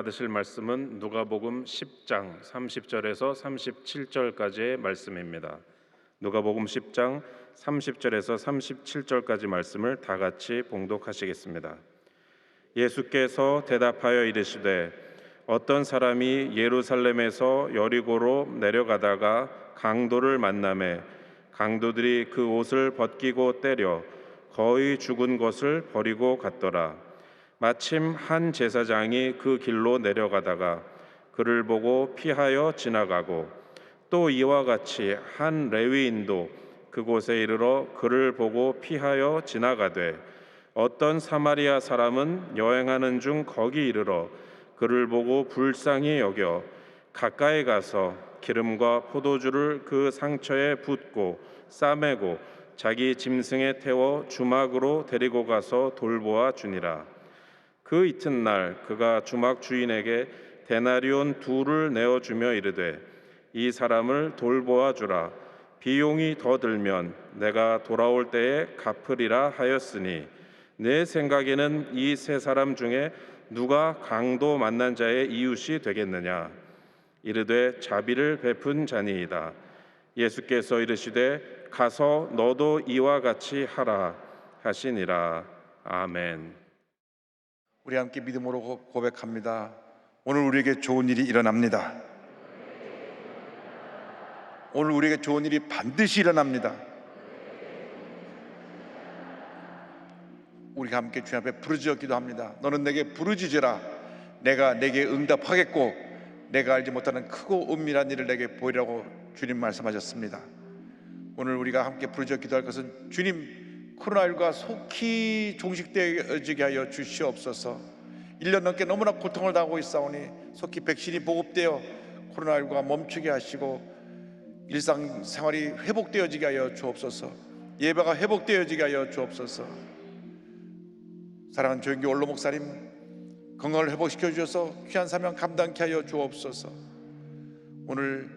받으실 말씀은 누가복음 10장 30절에서 37절까지의 말씀입니다. 누가복음 10장 30절에서 37절까지 말씀을 다 같이 봉독하시겠습니다. 예수께서 대답하여 이르시되 어떤 사람이 예루살렘에서 여리고로 내려가다가 강도를 만나매 강도들이 그 옷을 벗기고 때려 거의 죽은 것을 버리고 갔더라. 마침 한 제사장이 그 길로 내려가다가 그를 보고 피하여 지나가고 또 이와 같이 한 레위인도 그곳에 이르러 그를 보고 피하여 지나가되 어떤 사마리아 사람은 여행하는 중 거기 이르러 그를 보고 불쌍히 여겨 가까이 가서 기름과 포도주를 그 상처에 붓고 싸매고 자기 짐승에 태워 주막으로 데리고 가서 돌보아 주니라. 그 이튿날 그가 주막 주인에게 데나리온 2를 내어주며 이르되 이 사람을 돌보아 주라. 비용이 더 들면 내가 돌아올 때에 갚으리라 하였으니 내 생각에는 이 세 사람 중에 누가 강도 만난 자의 이웃이 되겠느냐. 이르되 자비를 베푼 자니이다. 예수께서 이르시되 가서 너도 이와 같이 하라 하시니라. 아멘. 우리 함께 믿음으로 고백합니다. 오늘 우리에게 좋은 일이 일어납니다. 오늘 우리에게 좋은 일이 반드시 일어납니다. 우리가 함께 주님 앞에 부르짖어 기도합니다. 너는 내게 부르짖으라. 내가 내게 응답하겠고 내가 알지 못하는 크고 은밀한 일을 내게 보이라고 주님 말씀하셨습니다. 오늘 우리가 함께 부르짖어 기도할 것은 주님, 코로나19가 속히 종식되어지게 하여 주시옵소서. 1년 넘게 너무나 고통을 당하고 있사오니 속히 백신이 보급되어 코로나19가 멈추게 하시고 일상생활이 회복되어지게 하여 주옵소서. 예배가 회복되어지게 하여 주옵소서. 사랑하는 조영기 원로 목사님 건강을 회복시켜 주셔서 귀한 사명 감당케 하여 주옵소서. 오늘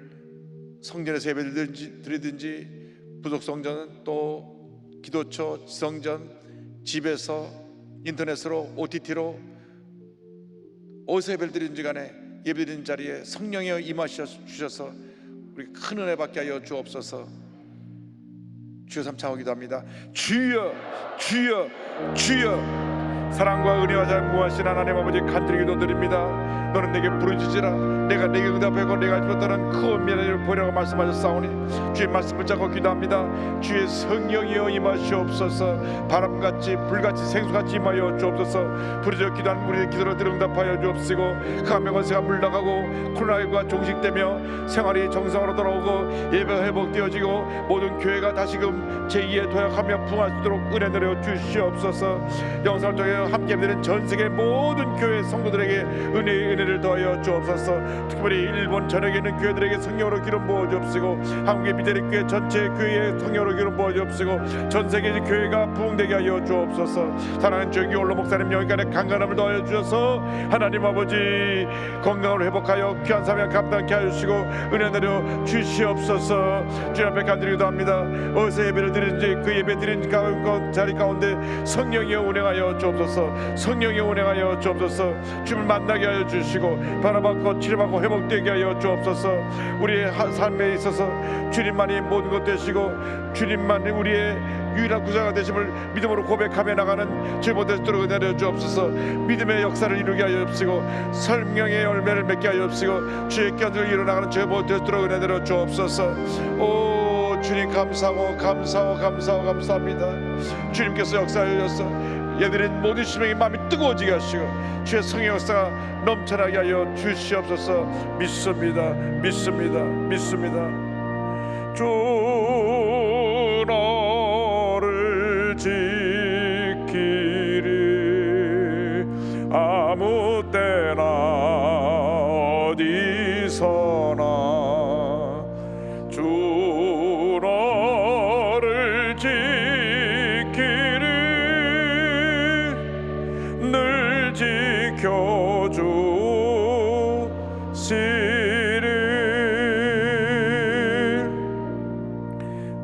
성전에서 예배를 드리든지 부속 성전은 또 기도처, 지성전, 집에서 인터넷으로 OTT로 어디서 예배를 드리는지 간에 예배드리는 자리에 성령이 임하셔서 우리 큰 은혜 받게 하여 주옵소서. 주여 삼창하고 기도합니다. 주여 주여 주여. 사랑과 은혜와 잘 무하신 하나님 아버지 간절히 기도드립니다. 너는 내게 부르짖으라. 내가 내게 응답하고 내가 알지 못하는 그 은밀한 일을 보이라고 말씀하셨사오니 주의 말씀을 잡고 기도합니다. 주의 성령이여 임하시옵소서. 바람같이 불같이 생수같이 임하여 주옵소서. 부르짖어 기도하는 우리의 기도를 들어 응답하여 주옵시고 감염관세가 물러가고 코로나19가 종식되며 생활이 정상으로 돌아오고 예배가 회복되어지고 모든 교회가 다시금 제2의 도약하며 부흥할 수 있도록 은혜 내려 주시옵소서. 영상을 통해 함께 예배드리는 전세계 모든 교회 성도들에게 은혜를 더하여 주옵소서. 특별히 일본 전역에 있는 교회들에게 성령으로 기름 부어 주옵시고 한국의 미대리 교회 전체 교회에 성령으로 기름 부어 주옵시고 전세계 교회가 부흥되게 하여 주옵소서. 사랑하는 조영기 원로 목사님 영역간에 강건함을 더하여 주셔서 하나님 아버지 건강을 회복하여 귀한 사명 감당케 하여 주시고 은혜 내려 주시옵소서. 주님 앞에 간절히 기도합니다. 어디서 예배를 드리는지 그 예배 드린 자리 가운데 성령이여 운행하여 주옵소서. 성령이여 운행하여 주옵소서. 주님을 만나게 하여 주시고 바라받고 치료받고 회복되게 하여 주옵소서. 우리의 삶에 있어서 주님만이 모든 것 되시고 주님만이 우리의 유일한 구자가 되심을 믿음으로 고백하며 나가는 주 못될 수 있도록 내려 주옵소서. 믿음의 역사를 이루게 하여 주옵시고 설명의 열매를 맺게 하여 주옵시고 주의 견을 이루어나가는 주 못될 수 있도록 내려 주옵소서. 오 주님 감사합니다. 주님께서 역사하여 주셔서 얘들은 모든 심령이 마음이 뜨거워지게 하시고 주의 성의 역사가 넘쳐나게 하여 주시옵소서. 믿습니다. 주 너를 지키리 아무 때나 어디서나 주 너를 지키리 늘 지켜주시리.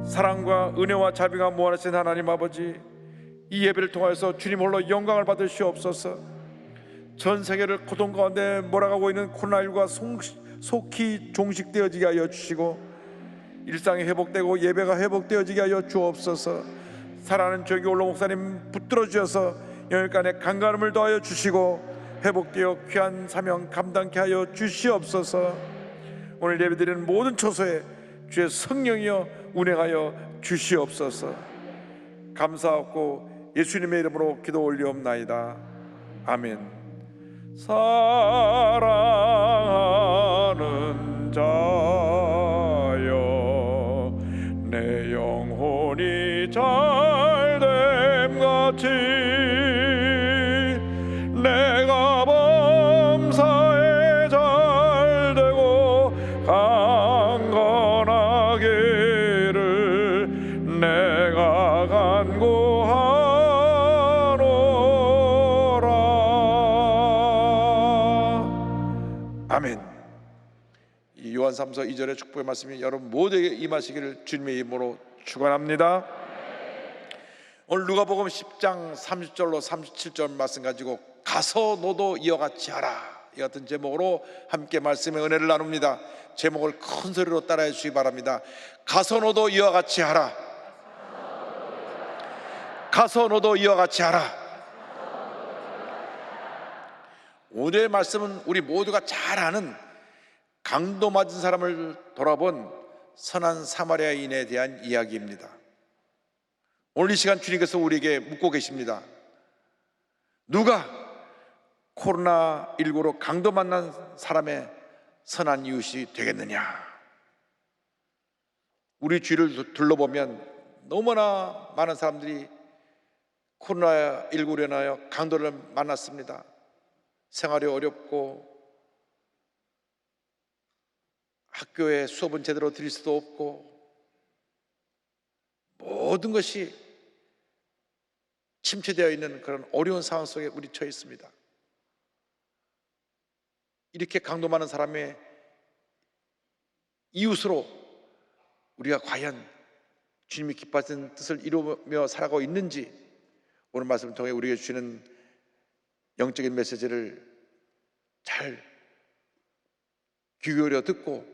사랑과 은혜와 자비가 무한하신 하나님 아버지, 이 예배를 통해서 주님 홀로 영광을 받으시옵소서. 전 세계를 고통 가운데 몰아가고 있는 코로나19가 속히 종식되어지게 하여 주시고 일상이 회복되고 예배가 회복되어지게 하여 주옵소서. 사랑하는 조기 올로 목사님 붙들어 주셔서 영일간의 강건함을 더하여 주시고 회복되어 귀한 사명 감당케 하여 주시옵소서. 오늘 예배드리는 모든 처소에 주의 성령이여 운행하여 주시옵소서. 감사하고 예수님의 이름으로 기도 올리옵나이다. 아멘. 사랑하는 자여 내 영혼이 잘됨 같이 내가 범사에 잘되고 강건하기를 내가 간구하노라. 아멘. 이 요한 3서 2절의 축복의 말씀이 여러분 모두에게 임하시기를 주님의 이름으로 축원합니다. 오늘 누가복음 10장 30절로 37절 말씀 가지고 가서 너도 이와 같이 하라, 이 같은 제목으로 함께 말씀의 은혜를 나눕니다. 제목을 큰 소리로 따라해 주시기 바랍니다. 가서 너도 이와 같이 하라. 가서 너도 이와 같이 하라. 오늘의 말씀은 우리 모두가 잘 아는 강도 맞은 사람을 돌아본 선한 사마리아인에 대한 이야기입니다. 오늘 이 시간 주님께서 우리에게 묻고 계십니다. 누가 코로나19로 강도 만난 사람의 선한 이웃이 되겠느냐? 우리 주위를 둘러보면 너무나 많은 사람들이 코로나19로 인하여 강도를 만났습니다. 생활이 어렵고 학교에 수업은 제대로 드릴 수도 없고 모든 것이 침체되어 있는 그런 어려운 상황 속에 우리 처해 있습니다. 이렇게 강도 많은 사람의 이웃으로 우리가 과연 주님이 기뻐하시는 뜻을 이루며 살아가고 있는지 오늘 말씀을 통해 우리에게 주시는 영적인 메시지를 잘 귀 기울여 듣고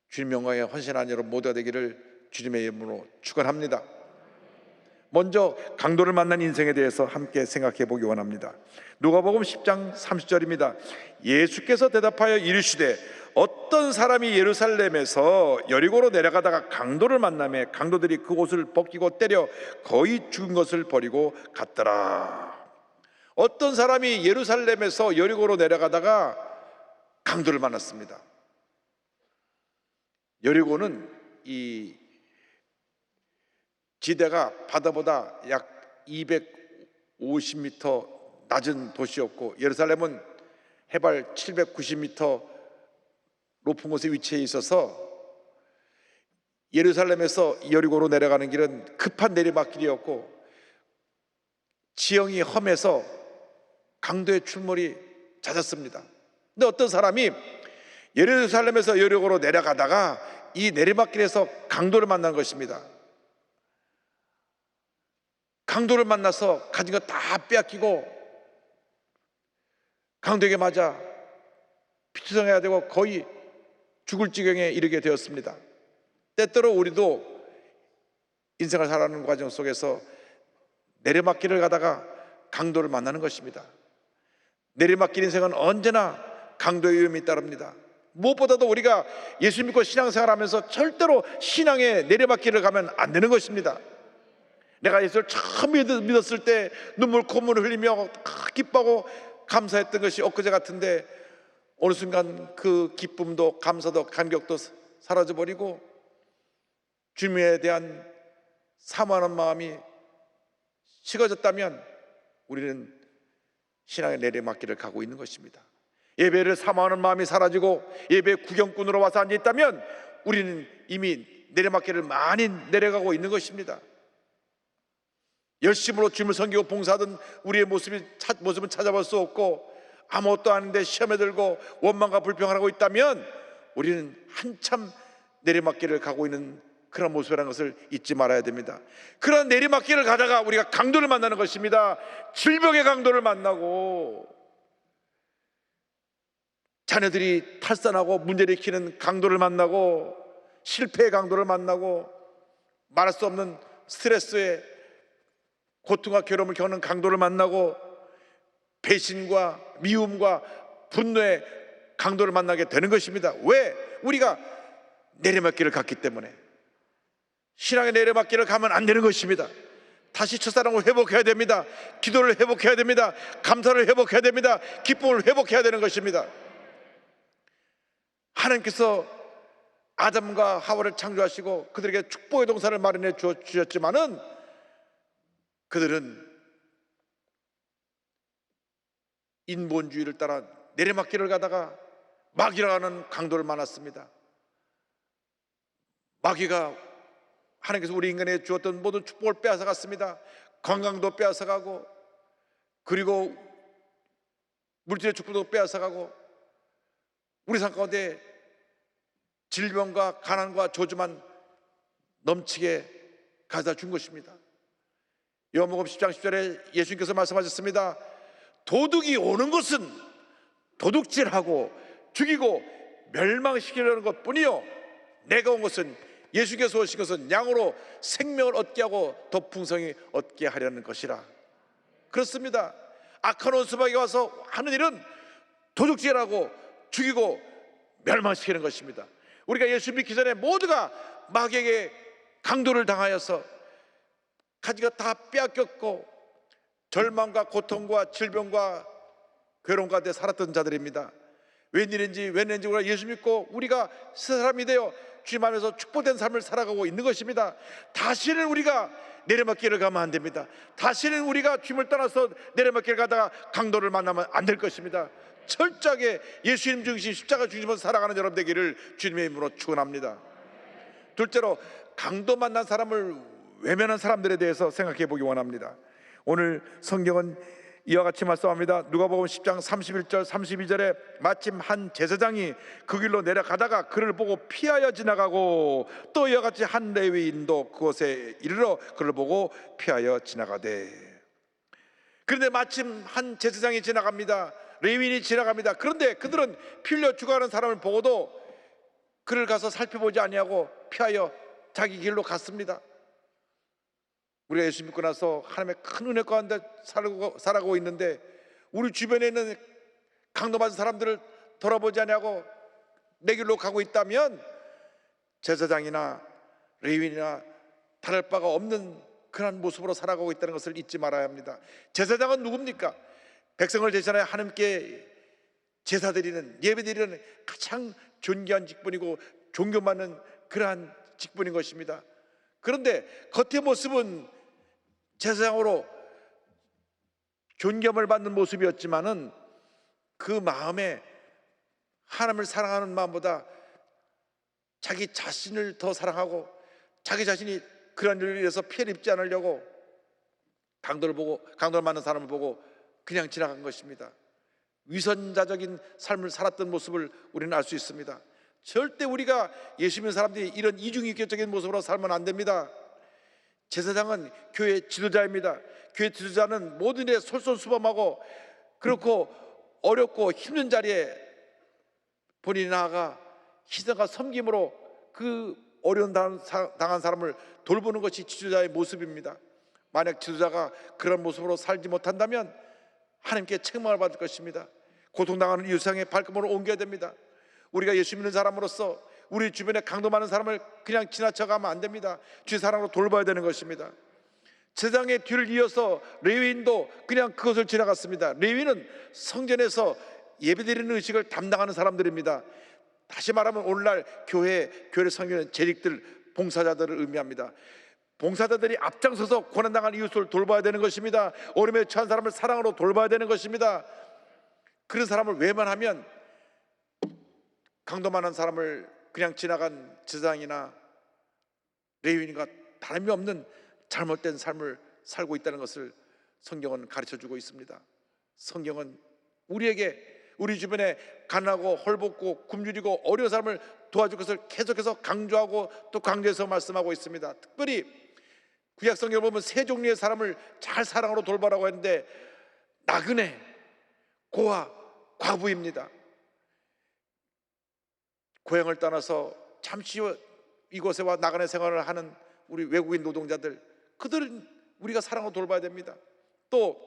주님 영광에 헌신한 여러분 모두가 되기를 주님의 이름으로 축원합니다. 먼저 강도를 만난 인생에 대해서 함께 생각해 보기 원합니다. 누가복음 10장 30절입니다. 예수께서 대답하여 이르시되 어떤 사람이 예루살렘에서 여리고로 내려가다가 강도를 만나매 강도들이 그 옷을 벗기고 때려 거의 죽은 것을 버리고 갔더라. 어떤 사람이 예루살렘에서 여리고로 내려가다가 강도를 만났습니다. 여리고는 이 지대가 바다보다 약 250m 낮은 도시였고 예루살렘은 해발 790m 높은 곳에 위치해 있어서 예루살렘에서 여리고로 내려가는 길은 급한 내리막길이었고 지형이 험해서 강도의 출몰이 잦았습니다. 근데 어떤 사람이 예루살렘에서 여리고로 내려가다가 이 내리막길에서 강도를 만난 것입니다. 강도를 만나서 가진 거 다 빼앗기고 강도에게 맞아 피투성해야 되고 거의 죽을 지경에 이르게 되었습니다. 때때로 우리도 인생을 살아가는 과정 속에서 내리막길을 가다가 강도를 만나는 것입니다. 내리막길 인생은 언제나 강도의 위험이 따릅니다. 무엇보다도 우리가 예수 믿고 신앙생활하면서 절대로 신앙의 내리막길을 가면 안 되는 것입니다. 내가 예수를 처음 믿었을 때 눈물 콧물을 흘리며 기뻐하고 감사했던 것이 엊그제 같은데 어느 순간 그 기쁨도 감사도 감격도 사라져버리고 주님에 대한 사모하는 마음이 식어졌다면 우리는 신앙의 내리막길을 가고 있는 것입니다. 예배를 사모하는 마음이 사라지고 예배 구경꾼으로 와서 앉아있다면 우리는 이미 내리막길을 많이 내려가고 있는 것입니다. 열심으로 주님을 섬기고 봉사하던 우리의 모습은 찾아볼 수 없고 아무것도 아닌데 시험에 들고 원망과 불평을 하고 있다면 우리는 한참 내리막길을 가고 있는 그런 모습이라는 것을 잊지 말아야 됩니다. 그런 내리막길을 가다가 우리가 강도를 만나는 것입니다. 질병의 강도를 만나고, 자녀들이 탈선하고 문제를 일으키는 강도를 만나고, 실패의 강도를 만나고, 말할 수 없는 스트레스에 고통과 괴로움을 겪는 강도를 만나고, 배신과 미움과 분노의 강도를 만나게 되는 것입니다. 왜? 우리가 내리막길을 갔기 때문에. 신앙의 내리막길을 가면 안 되는 것입니다. 다시 첫사랑을 회복해야 됩니다. 기도를 회복해야 됩니다. 감사를 회복해야 됩니다. 기쁨을 회복해야 되는 것입니다. 하나님께서 아담과 하와를 창조하시고 그들에게 축복의 동산을 마련해 주셨지만은 그들은 인본주의를 따라 내리막길을 가다가 마귀라는 강도를 만났습니다. 마귀가 하나님께서 우리 인간에게 주었던 모든 축복을 빼앗아갔습니다. 건강도 빼앗아가고, 그리고 물질의 축복도 빼앗아가고, 우리 삶 가운데 질병과 가난과 저주만 넘치게 가져다 준 것입니다. 요한복음 10장 10절에 예수님께서 말씀하셨습니다. 도둑이 오는 것은 도둑질하고 죽이고 멸망시키려는 것뿐이요, 내가 온 것은, 예수께서 오신 것은 양으로 생명을 얻게 하고 더 풍성히 얻게 하려는 것이라. 그렇습니다. 악한 원수마귀가 와서 하는 일은 도둑질하고 죽이고 멸망시키는 것입니다. 우리가 예수 믿기 전에 모두가 마귀에게 강도를 당하여서 가지가 다 빼앗겼고 절망과 고통과 질병과 괴로움 가운데 살았던 자들입니다. 웬일인지 우리가 예수 믿고 우리가 새 사람이 되어 주님 안에서 축복된 삶을 살아가고 있는 것입니다. 다시는 우리가 내리막길을 가면 안 됩니다. 다시는 우리가 주님을 떠나서 내리막길을 가다가 강도를 만나면 안 될 것입니다. 철저하게 예수님 중심 십자가 중심으로 살아가는 여러분 되기를 주님의 이름으로 축원합니다. 둘째로, 강도 만난 사람을 외면한 사람들에 대해서 생각해 보기 원합니다. 오늘 성경은 이와 같이 말씀합니다. 누가복음 10장 31절 32절에 마침 한 제사장이 그 길로 내려가다가 그를 보고 피하여 지나가고, 또 이와 같이 한 레위인도 그곳에 이르러 그를 보고 피하여 지나가되. 그런데 마침 한 제사장이 지나갑니다. 레위인이 지나갑니다. 그런데 그들은 피 흘려 죽어가는 사람을 보고도 그를 가서 살펴보지 아니하고 피하여 자기 길로 갔습니다. 우리가 예수 믿고 나서 하나님의 큰 은혜 가운데 살아가고 있는데 우리 주변에 있는 강도받은 사람들을 돌아보지 아니하고 내 길로 가고 있다면 제사장이나 레위인이나 다를 바가 없는 그런 모습으로 살아가고 있다는 것을 잊지 말아야 합니다. 제사장은 누굽니까? 백성을 대신하여 하나님께 제사드리는, 예배드리는 가장 존귀한 직분이고 존경받는 그러한 직분인 것입니다. 그런데 겉의 모습은 제사장으로 존경을 받는 모습이었지만은 그 마음에 하나님을 사랑하는 마음보다 자기 자신을 더 사랑하고 자기 자신이 그런 일을 위해서 피해를 입지 않으려고 강도를 만난 사람을 보고 그냥 지나간 것입니다. 위선자적인 삶을 살았던 모습을 우리는 알 수 있습니다. 절대 우리가 예수 믿는 사람들이 이런 이중인격적인 모습으로 살면 안 됩니다. 제사장은 교회 지도자입니다. 교회 지도자는 모든 일에 솔선수범하고 그렇고 어렵고 힘든 자리에 본인이 나아가 희생과 섬김으로 그 어려운 당한 사람을 돌보는 것이 지도자의 모습입니다. 만약 지도자가 그런 모습으로 살지 못한다면 하나님께 책망을 받을 것입니다. 고통당하는 이웃상의 발걸음을 옮겨야 됩니다. 우리가 예수 믿는 사람으로서 우리 주변에 강도 많은 사람을 그냥 지나쳐가면 안 됩니다. 주의 사랑으로 돌봐야 되는 것입니다. 제사장의 뒤를 이어서 레위인도 그냥 그것을 지나갔습니다. 레위인은 성전에서 예배드리는 의식을 담당하는 사람들입니다. 다시 말하면 오늘날 교회를 섬기는 재직들, 봉사자들을 의미합니다. 봉사자들이 앞장서서 고난당한 이웃을 돌봐야 되는 것입니다. 어려움에 처한 사람을 사랑으로 돌봐야 되는 것입니다. 그런 사람을 외면하면 강도 많은 사람을 그냥 지나간 제사장이나 레위인과 다름이 없는 잘못된 삶을 살고 있다는 것을 성경은 가르쳐주고 있습니다. 성경은 우리에게 우리 주변에 가난하고 헐벗고 굶주리고 어려운 사람을 도와줄 것을 계속해서 강조하고 또 강조해서 말씀하고 있습니다. 특별히 구약 성경을 보면 세 종류의 사람을 잘 사랑으로 돌보라고 했는데 나그네, 고아, 과부입니다. 고향을 떠나서 잠시 이곳에 와 나그네 생활을 하는 우리 외국인 노동자들, 그들은 우리가 사랑으로 돌봐야 됩니다. 또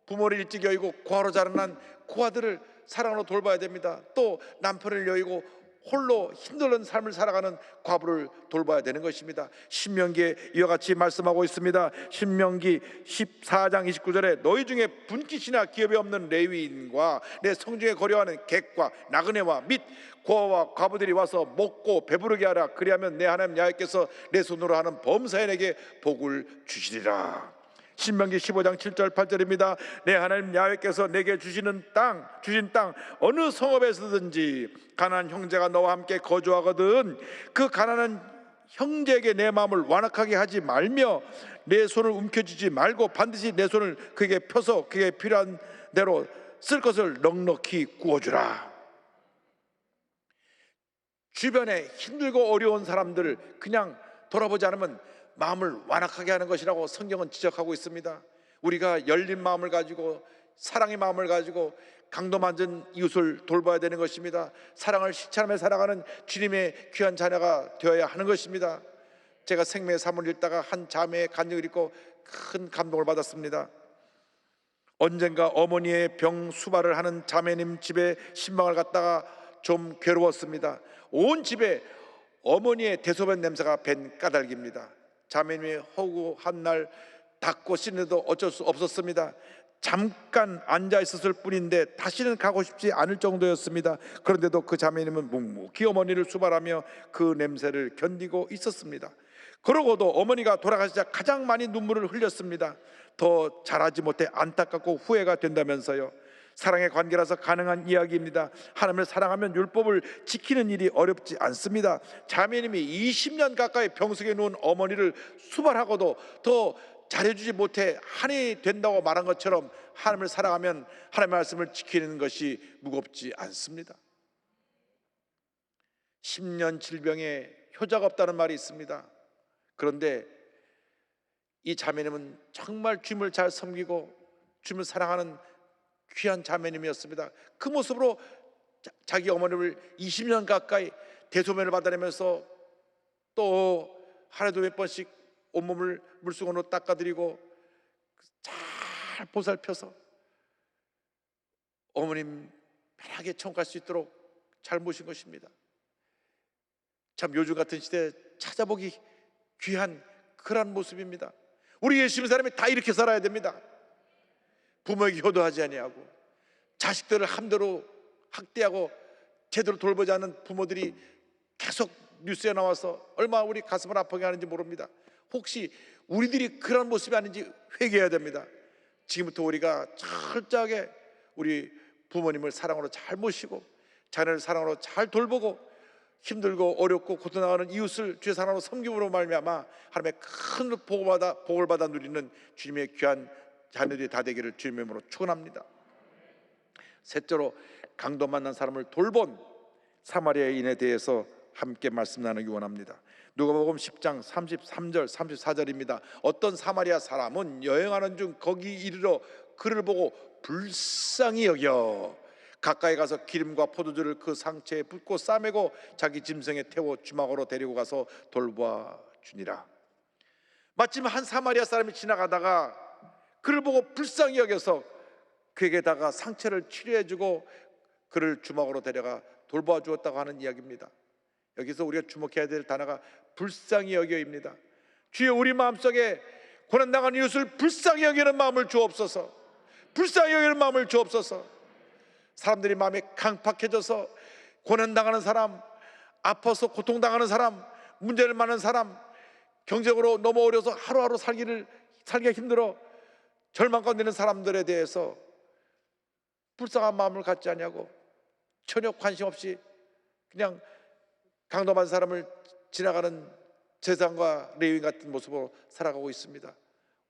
부모를 일찍 여의고 고아로 자라난 고아들을 사랑으로 돌봐야 됩니다. 또 남편을 여의고 홀로 힘든 삶을 살아가는 과부를 돌봐야 되는 것입니다. 신명기에 이와 같이 말씀하고 있습니다. 신명기 14장 29절에 너희 중에 분깃이나 기업이 없는 레위인과 내 성중에 거류하는 객과 나그네와 및 고아와 과부들이 와서 먹고 배부르게 하라. 그리하면 내 하나님 야훼께서 내 손으로 하는 범사인에게 복을 주시리라. 신명기 15장 7절 8절입니다. 내 하나님 야훼께서 내게 주신 땅 어느 성읍에서든지 가난한 형제가 너와 함께 거주하거든 그 가난한 형제에게 내 마음을 완악하게 하지 말며 내 손을 움켜쥐지 말고 반드시 내 손을 그에게 펴서 그에게 필요한 대로 쓸 것을 넉넉히 구워주라. 주변에 힘들고 어려운 사람들을 그냥 돌아보지 않으면 마음을 완악하게 하는 것이라고 성경은 지적하고 있습니다. 우리가 열린 마음을 가지고 사랑의 마음을 가지고 강도 만진 이웃을 돌봐야 되는 것입니다. 사랑을 실천하며 살아가는 주님의 귀한 자녀가 되어야 하는 것입니다. 제가 생명의 사문을 읽다가 한 자매의 간증을 읽고 큰 감동을 받았습니다. 언젠가 어머니의 병 수발을 하는 자매님 집에 신방을 갔다가 좀 괴로웠습니다. 온 집에 어머니의 대소변 냄새가 밴 까닭입니다. 자매님이 허구한 날 닦고 씻는데도 어쩔 수 없었습니다. 잠깐 앉아 있었을 뿐인데 다시는 가고 싶지 않을 정도였습니다. 그런데도 그 자매님은 묵묵히 어머니를 수발하며 그 냄새를 견디고 있었습니다. 그러고도 어머니가 돌아가시자 가장 많이 눈물을 흘렸습니다. 더 잘하지 못해 안타깝고 후회가 된다면서요. 사랑의 관계라서 가능한 이야기입니다. 하나님을 사랑하면 율법을 지키는 일이 어렵지 않습니다. 자매님이 20년 가까이 병석에 누운 어머니를 수발하고도 더 잘해주지 못해 한이 된다고 말한 것처럼 하나님을 사랑하면 하나님의 말씀을 지키는 것이 무겁지 않습니다. 10년 질병에 효자가 없다는 말이 있습니다. 그런데 이 자매님은 정말 주님을 잘 섬기고 주님을 사랑하는 귀한 자매님이었습니다. 그 모습으로 자기 어머니를 20년 가까이 대소변을 받아내면서 또 하루에도 몇 번씩 온몸을 물수건으로 닦아드리고 잘 보살펴서 어머님 편하게 청구할 수 있도록 잘 모신 것입니다. 참 요즘 같은 시대에 찾아보기 귀한 그런 모습입니다. 우리 예수 믿는 사람이 다 이렇게 살아야 됩니다. 부모에게 효도하지 아니하고 자식들을 함대로 학대하고 제대로 돌보지 않는 부모들이 계속 뉴스에 나와서 얼마나 우리 가슴을 아프게 하는지 모릅니다. 혹시 우리들이 그런 모습이 아닌지 회개해야 됩니다. 지금부터 우리가 철저하게 우리 부모님을 사랑으로 잘 모시고 자녀를 사랑으로 잘 돌보고 힘들고 어렵고 고통당하는 이웃을 주의 사랑으로 섬김으로 말미암아 하나님의 큰 복을 받아 누리는 주님의 귀한 자녀들이 다 되기를 주님의 이름으로 축원합니다. 셋째로 강도 만난 사람을 돌본 사마리아인에 대해서 함께 말씀 나누기 원합니다. 누가복음 10장 33절 34절입니다. 어떤 사마리아 사람은 여행하는 중 거기 이르러 그를 보고 불쌍히 여겨 가까이 가서 기름과 포도주를 그 상체에 붓고 싸매고 자기 짐승에 태워 주막으로 데리고 가서 돌보아 주니라. 마침 한 사마리아 사람이 지나가다가 그를 보고 불쌍히 여겨서 그에게다가 상처를 치료해주고 그를 주막으로 데려가 돌보아 주었다고 하는 이야기입니다. 여기서 우리가 주목해야 될 단어가 불쌍히 여겨입니다. 주여 우리 마음속에 고난당한 이웃을 불쌍히 여기는 마음을 주옵소서. 불쌍히 여기는 마음을 주옵소서. 사람들이 마음이 강팍해져서 고난당하는 사람, 아파서 고통당하는 사람, 문제를 많은 사람, 경제적으로 너무 어려서 하루하루 살기가 힘들어 절망 가운데 있는 사람들에 대해서 불쌍한 마음을 갖지 않냐고 전혀 관심 없이 그냥 강도만 사람을 지나가는 제사장과 레위인 같은 모습으로 살아가고 있습니다.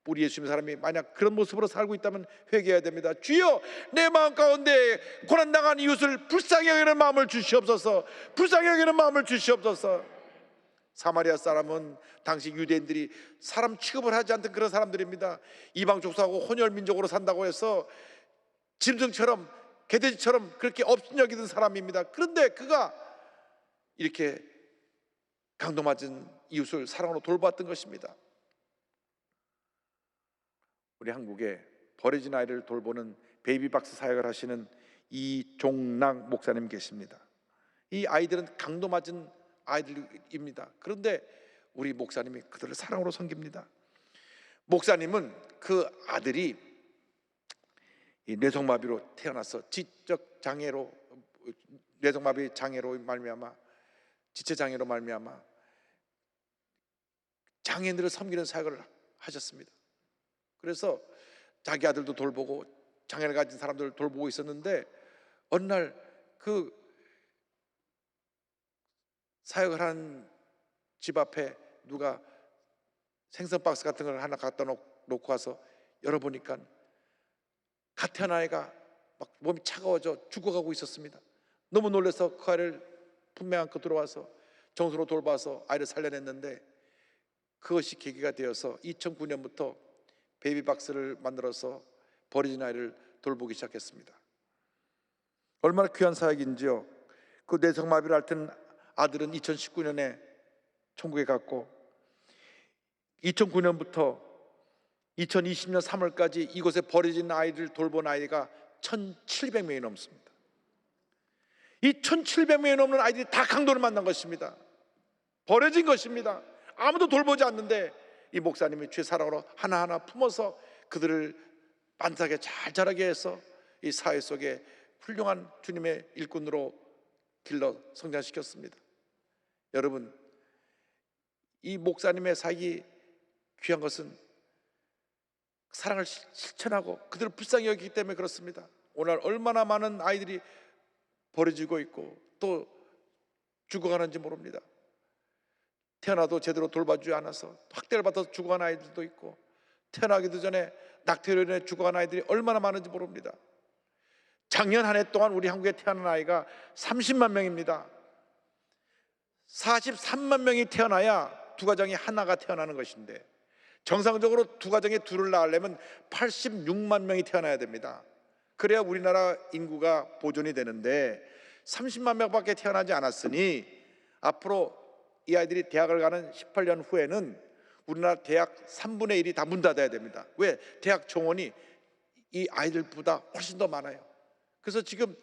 우리 예수 믿는 사람이 만약 그런 모습으로 살고 있다면 회개해야 됩니다. 주여, 내 마음 가운데 고난당한 이웃을 불쌍히 여기는 마음을 주시옵소서. 불쌍히 여기는 마음을 주시옵소서. 사마리아 사람은 당시 유대인들이 사람 취급을 하지 않던 그런 사람들입니다. 이방 족속하고 혼혈 민족으로 산다고 해서 짐승처럼 개돼지처럼 그렇게 업신여기던 사람입니다. 그런데 그가 이렇게 강도맞은 이웃을 사랑으로 돌보았던 것입니다. 우리 한국에 버려진 아이를 돌보는 베이비박스 사역을 하시는 이종락 목사님 계십니다. 이 아이들은 강도맞은 아이들입니다. 그런데 우리 목사님이 그들을 사랑으로 섬깁니다. 목사님은 그 아들이 이 뇌성마비로 태어나서 지적 장애로, 뇌성마비 장애로 말미암아, 지체 장애로 말미암아 장애인들을 섬기는 사역을 하셨습니다. 그래서 자기 아들도 돌보고 장애를 가진 사람들을 돌보고 있었는데 어느 날 그 사역을 하는 집 앞에 누가 생선 박스 같은 걸 하나 갖다 놓고 와서 열어보니까 갓 태어난 아이가 막 몸이 차가워져 죽어가고 있었습니다. 너무 놀라서 그 아이를 품에 안고 들어와서 정서로 돌봐서 아이를 살려냈는데, 그것이 계기가 되어서 2009년부터 베이비박스를 만들어서 버려진 아이를 돌보기 시작했습니다. 얼마나 귀한 사역인지요. 그 뇌성마비를 앓던 아들은 2019년에 천국에 갔고 2009년부터 2020년 3월까지 이곳에 버려진 아이를 돌본 아이가 1,700명이 넘습니다. 이 1,700명이 넘는 아이들이 다 강도를 만난 것입니다. 버려진 것입니다. 아무도 돌보지 않는데 이 목사님이 주의 사랑으로 하나하나 품어서 그들을 반듯하게 잘 자라게 해서 이 사회 속에 훌륭한 주님의 일꾼으로 길러 성장시켰습니다. 여러분, 이 목사님의 사역이 귀한 것은 사랑을 실천하고 그들을 불쌍히 여기기 때문에 그렇습니다. 오늘 얼마나 많은 아이들이 버려지고 있고 또 죽어가는지 모릅니다. 태어나도 제대로 돌봐주지 않아서 학대를 받아서 죽어간 아이들도 있고, 태어나기도 전에 낙태로 인해 죽어간 아이들이 얼마나 많은지 모릅니다. 작년 한 해 동안 우리 한국에 태어난 아이가 30만 명입니다. 43만 명이 태어나야 두 가정이 하나가 태어나는 것인데, 정상적으로 두 가정에 둘을 낳으려면 86만 명이 태어나야 됩니다. 그래야 우리나라 인구가 보존이 되는데 30만 명밖에 태어나지 않았으니 앞으로 이 아이들이 대학을 가는 18년 후에는 우리나라 대학 3분의 1이 다 문 닫아야 됩니다. 왜? 대학 정원이 이 아이들보다 훨씬 더 많아요. 그래서 지금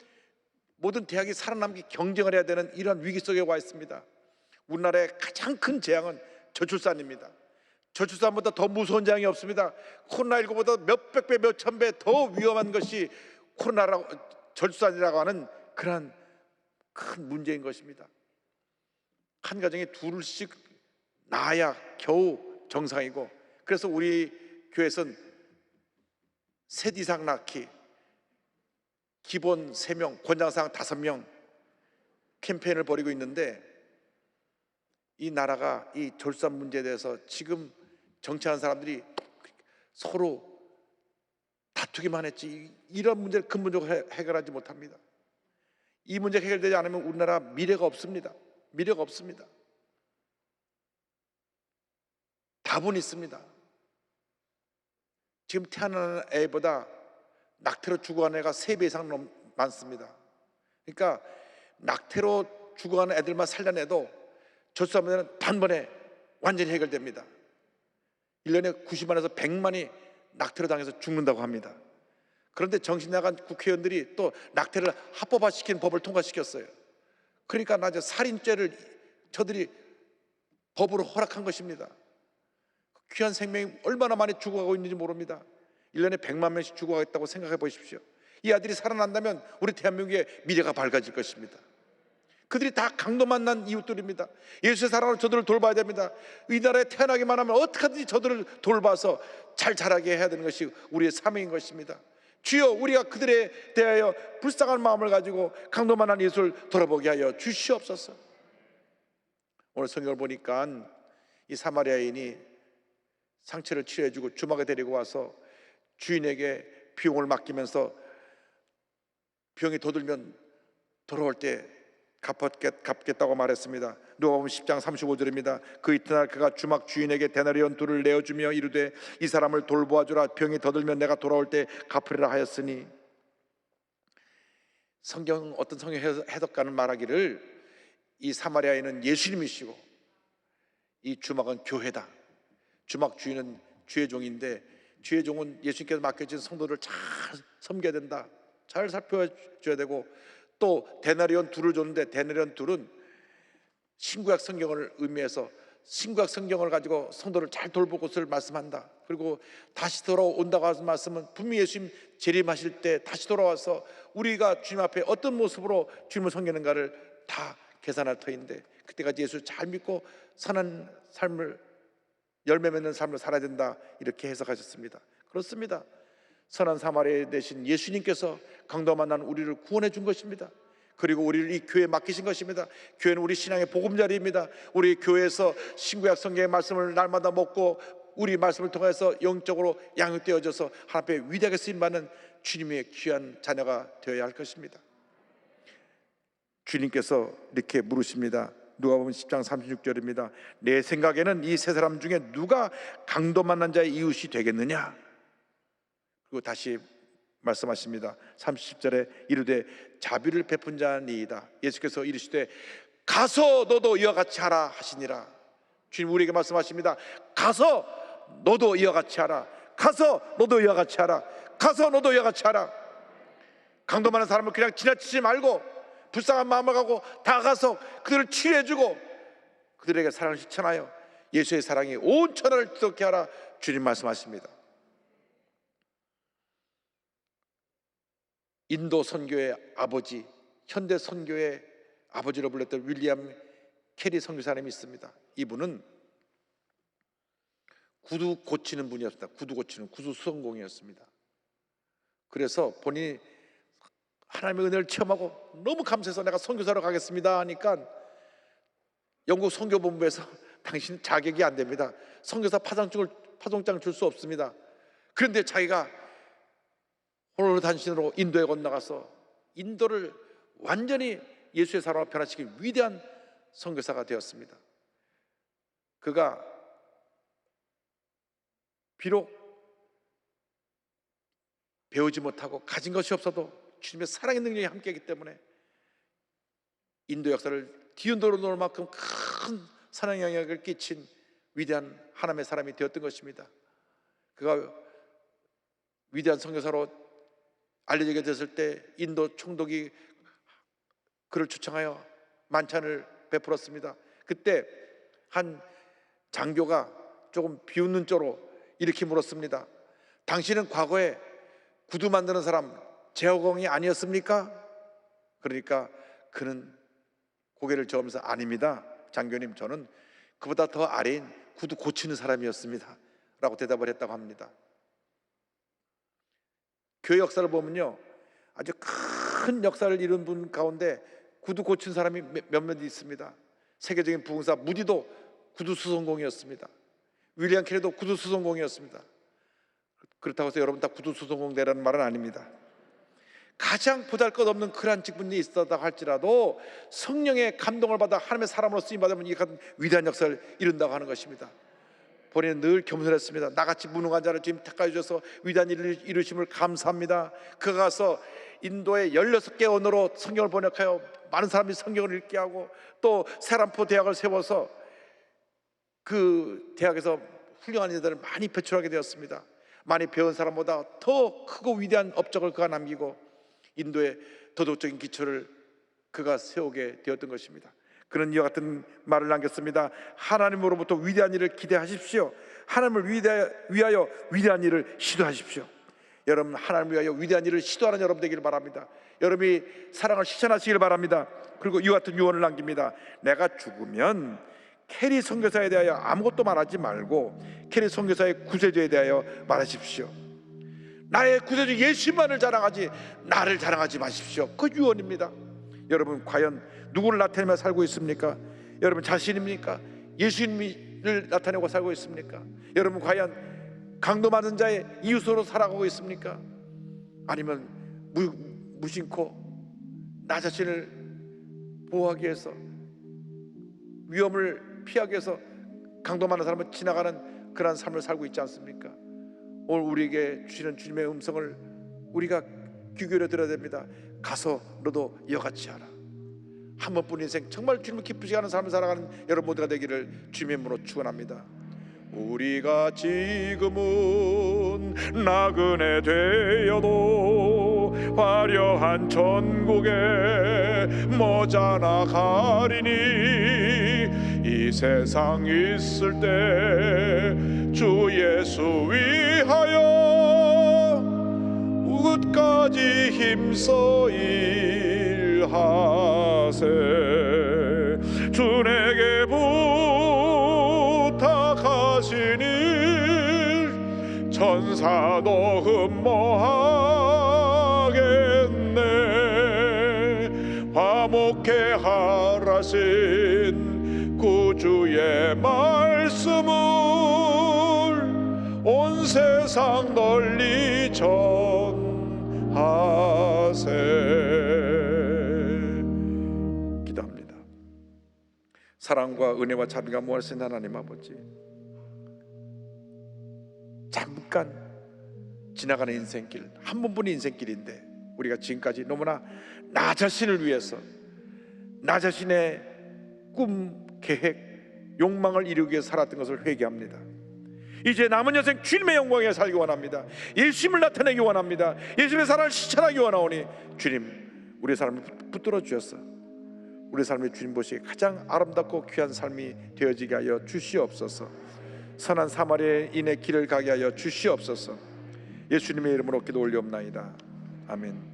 모든 대학이 살아남기 경쟁을 해야 되는 이런 위기 속에 와 있습니다. 우리나라의 가장 큰 재앙은 저출산입니다. 저출산보다 더 무서운 재앙이 없습니다. 코로나19보다 몇백 배, 몇천 배 더 위험한 것이 코로나라고, 저출산이라고 하는 그러한 큰 문제인 것입니다. 한 가정에 둘씩 낳아야 겨우 정상이고, 그래서 우리 교회에서는 셋 이상 낳기, 기본 3명, 권장사항 5명 캠페인을 벌이고 있는데, 이 나라가 이 절산 문제에 대해서 지금 정치하는 사람들이 서로 다투기만 했지 이런 문제를 근본적으로 해결하지 못합니다. 이 문제가 해결되지 않으면 우리나라 미래가 없습니다. 미래가 없습니다. 답은 있습니다. 지금 태어나는 애보다 낙태로 죽어가는 애가 3배 이상 많습니다. 그러니까 낙태로 죽어가는 애들만 살려내도 저출산문제는 단번에 완전히 해결됩니다. 1년에 90만에서 100만이 낙태로 당해서 죽는다고 합니다. 그런데 정신 나간 국회의원들이 또 낙태를 합법화시키는 법을 통과시켰어요. 그러니까 나저 살인죄를 저들이 법으로 허락한 것입니다. 귀한 생명이 얼마나 많이 죽어가고 있는지 모릅니다. 1년에 100만 명씩 죽어가겠다고 생각해 보십시오. 이 아들이 살아난다면 우리 대한민국의 미래가 밝아질 것입니다. 그들이 다 강도 만난 이웃들입니다. 예수의 사랑으로 저들을 돌봐야 됩니다. 이 나라에 태어나기만 하면 어떻게든지 저들을 돌봐서 잘 자라게 해야 되는 것이 우리의 사명인 것입니다. 주여, 우리가 그들에 대하여 불쌍한 마음을 가지고 강도 만난 예수를 돌아보게 하여 주시옵소서. 오늘 성경을 보니까 이 사마리아인이 상처를 치료해주고 주막에 데리고 와서 주인에게 비용을 맡기면서 병이 더 들면 돌아올 때 갚겠다고 말했습니다. 누가복음 10장 35절입니다. 그 이튿날 그가 주막 주인에게 데나리온 둘을 내어주며 이르되 이 사람을 돌보아주라. 병이 더 들면 내가 돌아올 때 갚으리라 하였으니, 어떤 성경 해석가는 말하기를 이 사마리아인은 예수님이시고 이 주막은 교회다. 주막 주인은 주의 종인데 주의 종은 예수님께서 맡겨진 성도를 잘 섬겨야 된다. 잘 살펴줘야 되고, 또 데나리온 둘을 줬는데 데나리온 둘은 신구약 성경을 의미해서 신구약 성경을 가지고 성도를 잘 돌볼 것을 말씀한다. 그리고 다시 돌아온다고 하는 말씀은 분명히 예수님 재림하실 때 다시 돌아와서 우리가 주님 앞에 어떤 모습으로 주님을 섬기는가를 다 계산할 터인데, 그때까지 예수를 잘 믿고 선한 삶을, 열매 맺는 삶을 살아야 된다, 이렇게 해석하셨습니다. 그렇습니다. 선한 사마리아 되신 예수님께서 강도 만난 우리를 구원해 준 것입니다. 그리고 우리를 이 교회에 맡기신 것입니다. 교회는 우리 신앙의 보금자리입니다. 우리 교회에서 신구약 성경의 말씀을 날마다 먹고 우리 말씀을 통해서 영적으로 양육되어져서 하나님 앞에 위대하게 쓰임받는 주님의 귀한 자녀가 되어야 할 것입니다. 주님께서 이렇게 물으십니다. 누가복음 10장 36절입니다. 내 생각에는 이 세 사람 중에 누가 강도 만난 자의 이웃이 되겠느냐? 그리고 다시 말씀하십니다. 30절에 이르되 자비를 베푼 자니이다. 예수께서 이르시되 가서 너도 이와 같이 하라 하시니라. 주님 우리에게 말씀하십니다. 가서 너도 이와 같이 하라. 가서 너도 이와 같이 하라. 가서 너도 이와 같이 하라. 강도 많은 사람을 그냥 지나치지 말고 불쌍한 마음을 갖고 다가가서 그들을 치료해주고 그들에게 사랑을 실천하여 예수의 사랑이 온 천하를 뒤덮게 하라. 주님 말씀하십니다. 인도 선교의 아버지, 현대 선교의 아버지로 불렸던 윌리엄 캐리 선교사님이 있습니다. 이분은 구두 고치는 분이었습니다. 구두 수선공이었습니다. 그래서 본인이 하나님의 은혜를 체험하고 너무 감사해서 내가 선교사로 가겠습니다 하니까 영국 선교본부에서 당신 자격이 안 됩니다. 선교사 파송장 줄 수 없습니다. 그런데 자기가 홀로 단신으로 인도에 건너가서 인도를 완전히 예수의 사랑으로 변화시킨 위대한 선교사가 되었습니다. 그가 비록 배우지 못하고 가진 것이 없어도 주님의 사랑의 능력이 함께하기 때문에 인도 역사를 뒤흔들어 놓을 만큼 큰 사랑의 영향을 끼친 위대한 하나님의 사람이 되었던 것입니다. 그가 위대한 선교사로 알려지게 됐을 때 인도 총독이 그를 초청하여 만찬을 베풀었습니다. 그때 한 장교가 조금 비웃는 쪽으로 이렇게 물었습니다. 당신은 과거에 구두 만드는 사람 제어공이 아니었습니까? 그러니까 그는 고개를 저으면서 아닙니다. 장교님, 저는 그보다 더 아래인 구두 고치는 사람이었습니다 라고 대답을 했다고 합니다. 교회 역사를 보면요, 아주 큰 역사를 이룬 분 가운데 구두 고친 사람이 몇몇 있습니다. 세계적인 부흥사 무디도 구두 수선공이었습니다. 윌리엄 캐리도 구두 수선공이었습니다. 그렇다고 해서 여러분 다 구두 수선공 되라는 말은 아닙니다. 가장 보잘것없는 그러한 직분이 있었다 할지라도 성령의 감동을 받아 하나님의 사람으로 쓰임받으면 이 같은 위대한 역사를 이룬다고 하는 것입니다. 본인은 늘 겸손했습니다. 나같이 무능한 자를 주님 택하여 주셔서 위대한 일을 이루심을 감사합니다. 그가 가서 인도의 16개 언어로 성경을 번역하여 많은 사람이 성경을 읽게 하고 또 세람포 대학을 세워서 그 대학에서 훌륭한 이들을 많이 배출하게 되었습니다. 많이 배운 사람보다 더 크고 위대한 업적을 그가 남기고 인도의 도덕적인 기초를 그가 세우게 되었던 것입니다. 그는 이와 같은 말을 남겼습니다. 하나님으로부터 위대한 일을 기대하십시오. 하나님을 위하여 위대한 일을 시도하십시오. 여러분, 하나님을 위하여 위대한 일을 시도하는 여러분 되기를 바랍니다. 여러분이 사랑을 실천하시길 바랍니다. 그리고 이와 같은 유언을 남깁니다. 내가 죽으면 캐리 선교사에 대하여 아무것도 말하지 말고 캐리 선교사의 구세주에 대하여 말하십시오. 나의 구세주 예수만을 자랑하지 나를 자랑하지 마십시오. 그 유언입니다. 여러분, 과연 누구를 나타내며 살고 있습니까? 여러분 자신입니까? 예수님이 진리를 나타내고 살고 있습니까? 여러분 과연 강도 맞은 자의 이웃으로 살아가고 있습니까? 아니면 무심코 나 자신을 보호하기 위해서, 위험을 피하기 위해서 강도 많은 사람을 지나가는 그러한 삶을 살고 있지 않습니까? 오늘 우리에게 주시는 주님의 음성을 우리가 귀 기울여 들어야 됩니다. 가서 너도 이와같이 하라. 한 번뿐 인생 정말 주님을 기쁘시게 하는 삶을 살아가는 여러분 모두가 되기를 주님의 이름으로 축원합니다. 우리가 지금은 나그네 되어도 화려한 천국에 머지않아 가리니 이 세상 있을 때 주 예수 위하여 끝까지 힘써 일하세. 주 내게 부탁하신 일 천사도 흠모하겠네. 화목해 하라신 구주의 말씀을 온 세상 널리 전하세. 기도합니다. 사랑과 은혜와 자비가 무한하신 하나님 아버지, 잠깐 지나가는 인생길, 한 번뿐인 인생길인데 우리가 지금까지 너무나 나 자신을 위해서, 나 자신의 꿈, 계획, 욕망을 이루기 위해 살았던 것을 회개합니다. 이제 남은 여생 주님의 영광에 살기 원합니다. 예수님을 나타내기 원합니다. 예수님의 사랑을 실천하기 원하오니 주님, 우리의 삶을 붙들어 주셔서 우리 삶의 주님 보시기에 가장 아름답고 귀한 삶이 되어지게 하여 주시옵소서. 선한 사마리아인의 길을 가게 하여 주시옵소서. 예수님의 이름으로 기도 올리옵나이다. 아멘.